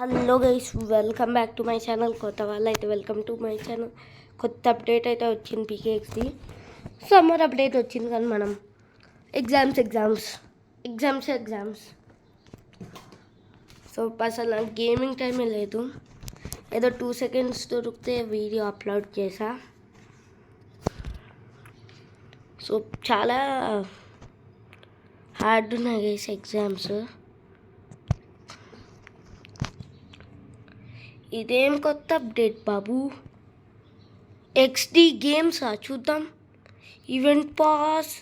Hello guys, welcome back to my channel. కొత్త వాళ్ళు అయితే వెల్కమ్ టు మై ఛానల్. కొత్త అప్డేట్ అయితే వచ్చింది. పీకేఎక్స్ది సమ్మర్ అప్డేట్ వచ్చింది. కానీ మనం ఎగ్జామ్స్ సో అసలు నాకు గేమింగ్ టైమే లేదు. ఏదో 2 seconds దొరికితే వీడియో అప్లోడ్ చేసా. సో చాలా హార్డ్ ఉన్నాయి గైస్ ఎగ్జామ్స్. ఇదేం కొత్త అప్డేట్ బాబు? XD గేమ్స్ చూద్దాం. ఈవెంట్ పాస్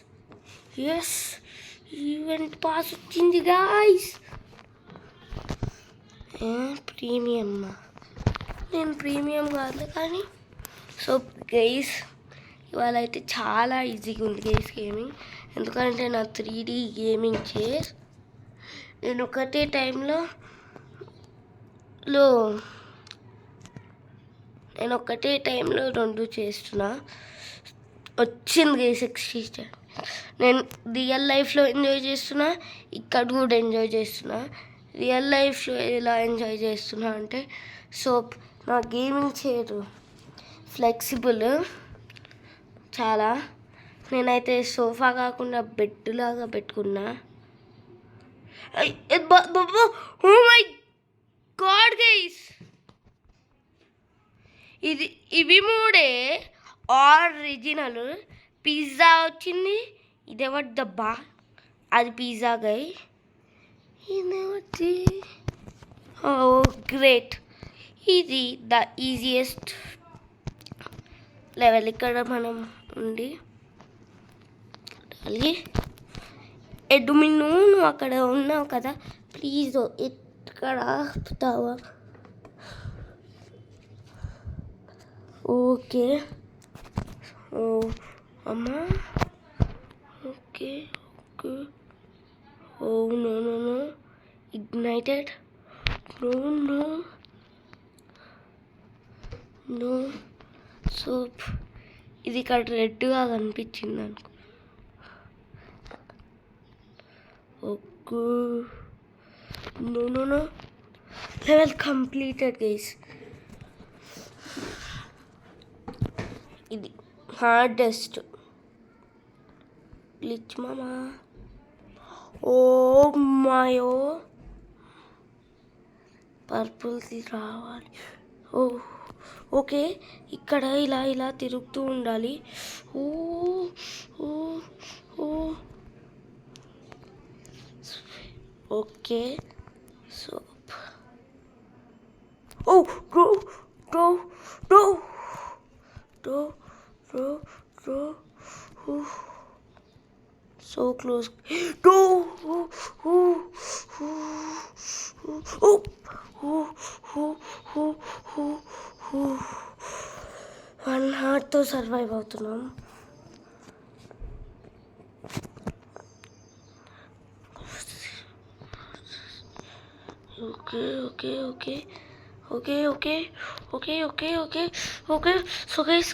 వచ్చింది గాయ్స్. ప్రీమియం నేను ప్రీమియం కాదు కానీ. సో గైస్ ఇవాళ అయితే చాలా ఈజీగా ఉంది గైస్ గేమింగ్. ఎందుకంటే నా 3D గేమింగ్ చైర్ నేను ఒకటే టైంలో రెండు చేస్తున్నా. వచ్చింది గైస్ XD. నేను రియల్ లైఫ్లో ఎంజాయ్ చేస్తున్నా, ఇక్కడ కూడా ఎంజాయ్ చేస్తున్నా. రియల్ లైఫ్లో ఎలా ఎంజాయ్ చేస్తున్నా అంటే, సో నా గేమింగ్ చైర్ ఫ్లెక్సిబుల్ చాలా. నేనైతే సోఫా కాకుండా బెడ్ లాగా పెట్టుకున్నా. ఓ మై గాడ్ గైస్, ఇవి మూడే ఒరిజినల్. పిజ్జా వచ్చింది. ఇదేవట్ దబ్బా, అది పిజ్జా గై. ఇదేవచ్చి గ్రేట్. ఇది ద ఈజియెస్ట్ లెవెల్. ఇక్కడ మనం ఉండి ఎడ్మిన్ నువ్వు అక్కడ ఉన్నావు కదా, ప్లీజ్ ఇక్కడ ఆపుతావా? ఓకే అమ్మా, okay. Oh no ignited. No so ఇది ఇక్కడ రెడ్గా కనిపించింది అనుకో. Okay no level completed guys. ఇది హార్డెస్ట్ గ్లిచ్ మామా. ఓ మాయో పర్పుల్ది రావాలి. ఓకే ఇక్కడ ఇలా తిరుగుతూ ఉండాలి. Okay so so close. One హార్ట్తో సర్వైవ్ అవుతున్నాం. Okay so guys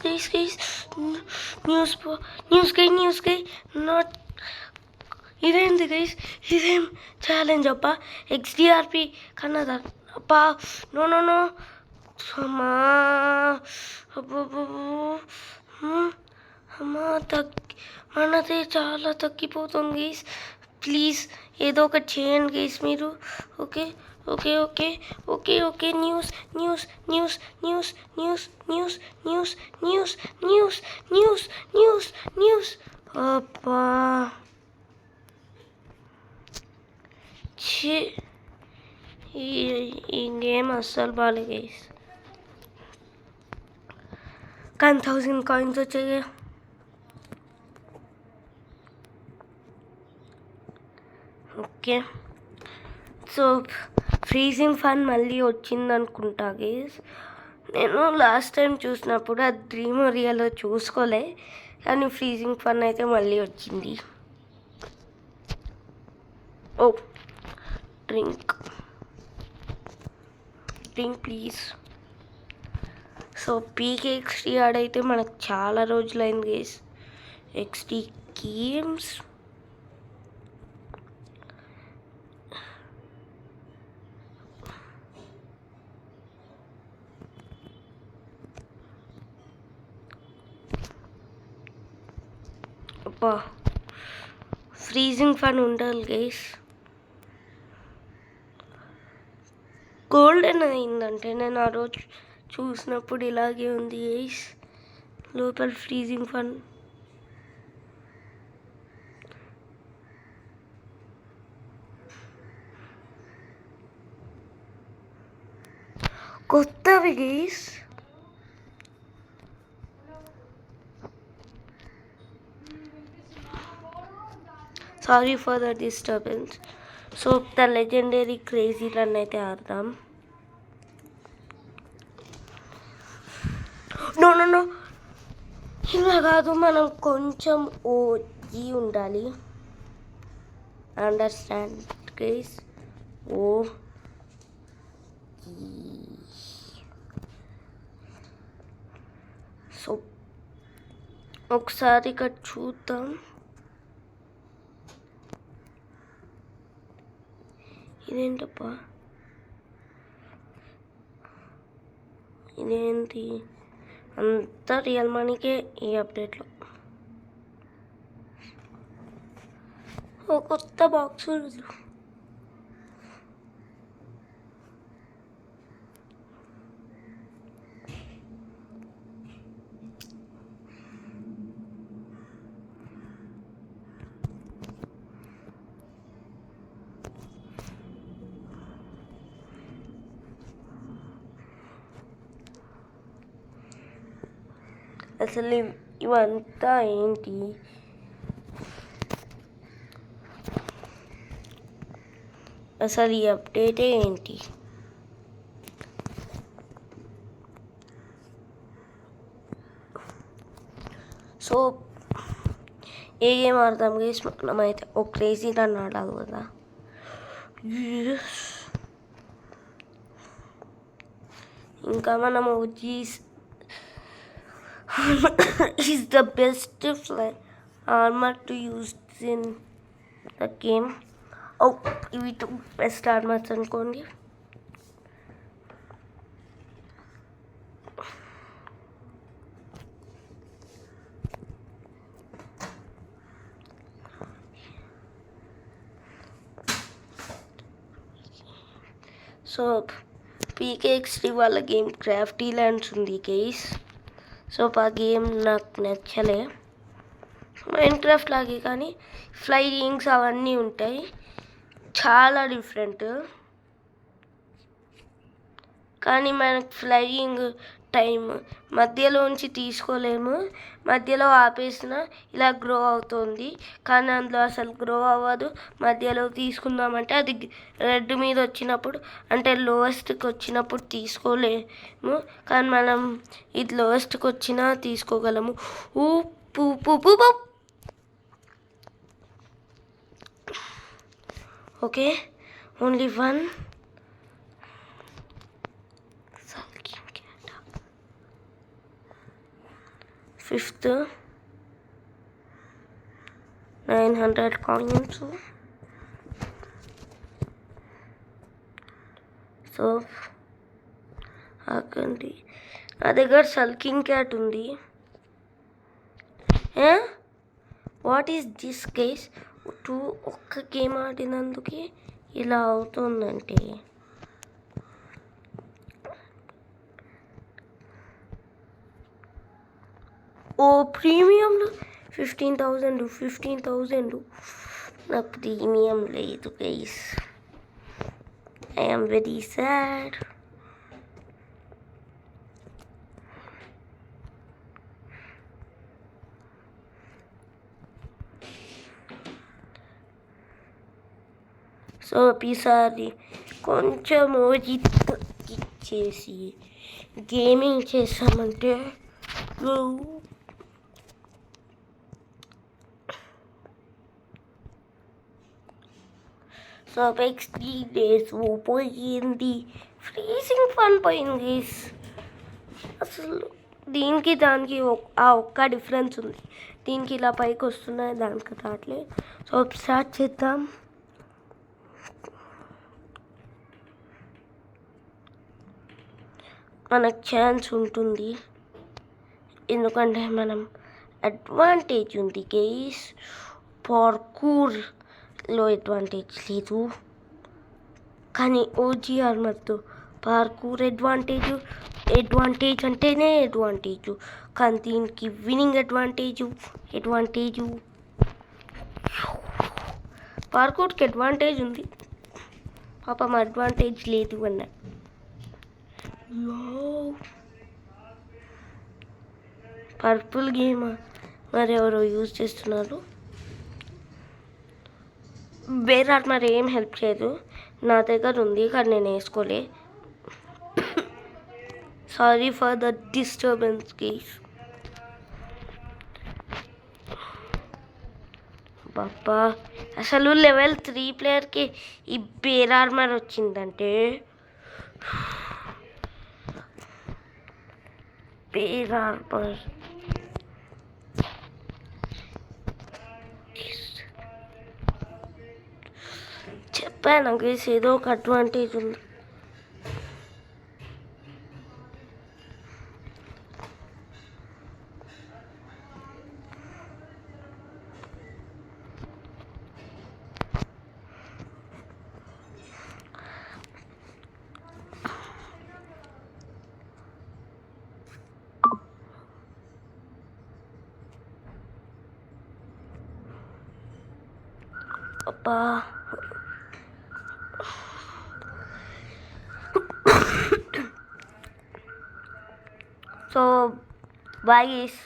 news guy not. ఇదేంది గైస్, ఇదేం ఛాలెంజ్ అబ్బా? XDRP కన్నదా అబ్బా? నో అమ్మా మనది చాలా తగ్గిపోతుంది గైస్. ప్లీజ్ ఏదో ఒకటి చేయండి గైస్ మీరు. ఓకే న్యూస్ అబ్బా. ఈ గేమ్ అస్సలు బాగాలేదు గైస్. కానీ 1000 కాయిన్స్ వచ్చాయి. ఓకే సో ఫ్రీజింగ్ ఫన్ మళ్ళీ వచ్చింది అనుకుంటా గైస్. నేను లాస్ట్ టైం చూసినప్పుడు అది డ్రీమ్ రియల్లో చూసుకోలే, కానీ ఫ్రీజింగ్ ఫన్ అయితే మళ్ళీ వచ్చింది. ఓ డ్రింక్ ప్లీజ్. సో పీకేఎక్స్డి ఆడైతే మనకు చాలా రోజులైంది గైస్. XD గేమ్స్ అబ్బా ఫ్రీజింగ్ ఫన్ ఉండాలి గైస్. గోల్డెన్ అయిందంటే నేను ఆ రోజు చూసినప్పుడు ఇలాగే ఉంది గైస్. లోపల ఫ్రీజింగ్ ఫన్ కొత్తవి guys. Sorry for the disturbance. So the legendary crazy run అయితే ఆడదాం. నో నో నో ఇలా కాదు, మనం కొంచెం ఓజీ ఉండాలి. Understand guys? ఓ సో ఒకసారి ఇక్కడ చూద్దాం. ఇదేంటప్పా, ఇదేంటి అంతా రియల్ మనీకే ఈ అప్డేట్లో. ఓ కొత్త బాక్స్. అసలు ఇవంతా ఏంటి? అసలు ఈ అప్డేటే ఏంటి? సో ఏ గేమ్ ఆడతాం గేస్? మనమైతే ఒక క్రేజీ రన్ ఆడాలి కదా. ఇంకా మనము is the best armor to use in the game. Oh, ఇవి బెస్ట్ ఆర్మర్స్ అనుకోండి. సో పీకేఎక్స్టీ వాళ్ళ గేమ్ క్రాఫ్టీ ల్యాండ్స్ ఉంది గైస్. సో ఆ గేమ్ నాకు నచ్చలే. మైన్క్రాఫ్ట్ లాగే కానీ ఫ్లైయింగ్స్ అవన్నీ ఉంటాయి, చాలా డిఫరెంట్. కానీ మనకు ఫ్లైయింగ్ టైం మధ్యలోంచి తీసుకోలేము. మధ్యలో ఆపేసిన ఇలా గ్రో అవుతుంది, కానీ అందులో అసలు గ్రో అవ్వదు. మధ్యలో తీసుకుందామంటే అది రెడ్ మీద వచ్చినప్పుడు, అంటే లోయెస్ట్కి వచ్చినప్పుడు తీసుకోలేము. కానీ మనం ఇది లోయెస్ట్కి వచ్చినా తీసుకోగలము. Okay, only one. Fifth 900 coins. So ఆకండి, నా దగ్గర సల్కింగ్ క్యాట్ ఉంది. What is this guys? ఒక్క గేమ్ ఆడినందుకే ఇలా అవుతుందంటే ఓ ప్రీమియంలో 15,000 నాకు ప్రీమియం లేదు guys. I am very sad. So ఈసారి కొంచెం ఇచ్చేసి గేమింగ్ చేసామంటే సో 3 days పోయింది. ఫ్రీజింగ్ ఫన్ పోయింది. అసలు దీనికి దానికి ఆ ఒక్క డిఫరెన్స్ ఉంది. దీనికి ఇలా పైకి వస్తున్నాయి, దానికి రావట్లేదు. సో స్టార్ట్ చేద్దాం. మనకు ఛాన్స్ ఉంటుంది, ఎందుకంటే మనం అడ్వాంటేజ్ ఉంది గైస్. పార్కూర్లో అడ్వాంటేజ్ లేదు, కానీ ఓజీ ఆర్మర్తో పార్కూర్ అడ్వాంటేజ్ అంటేనే అడ్వాంటేజ్. కానీ దీనికి విన్నింగ్ అడ్వాంటేజ్ పార్కూర్కి అడ్వాంటేజ్ ఉంది, పాపం అడ్వాంటేజ్ లేదు అన్న. పర్పుల్ గేమ్ మరి ఎవరో యూజ్ చేస్తున్నారు. వేరే ఆర్మర్ ఏం హెల్ప్ చేయదు, నా దగ్గర ఉంది కానీ నేను వేసుకోలే. Sorry for the disturbance guys. బాబా అసలు లెవెల్ 3 ప్లేయర్కి ఈ బేర్ ఆర్మర్ వచ్చిందంటే బేర్ ఆర్మర్ చెప్పాను గైస్, ఏదో ఒక అడ్వాంటేజ్ ఉంది. అబ్బా సో బాయ్ గైస్.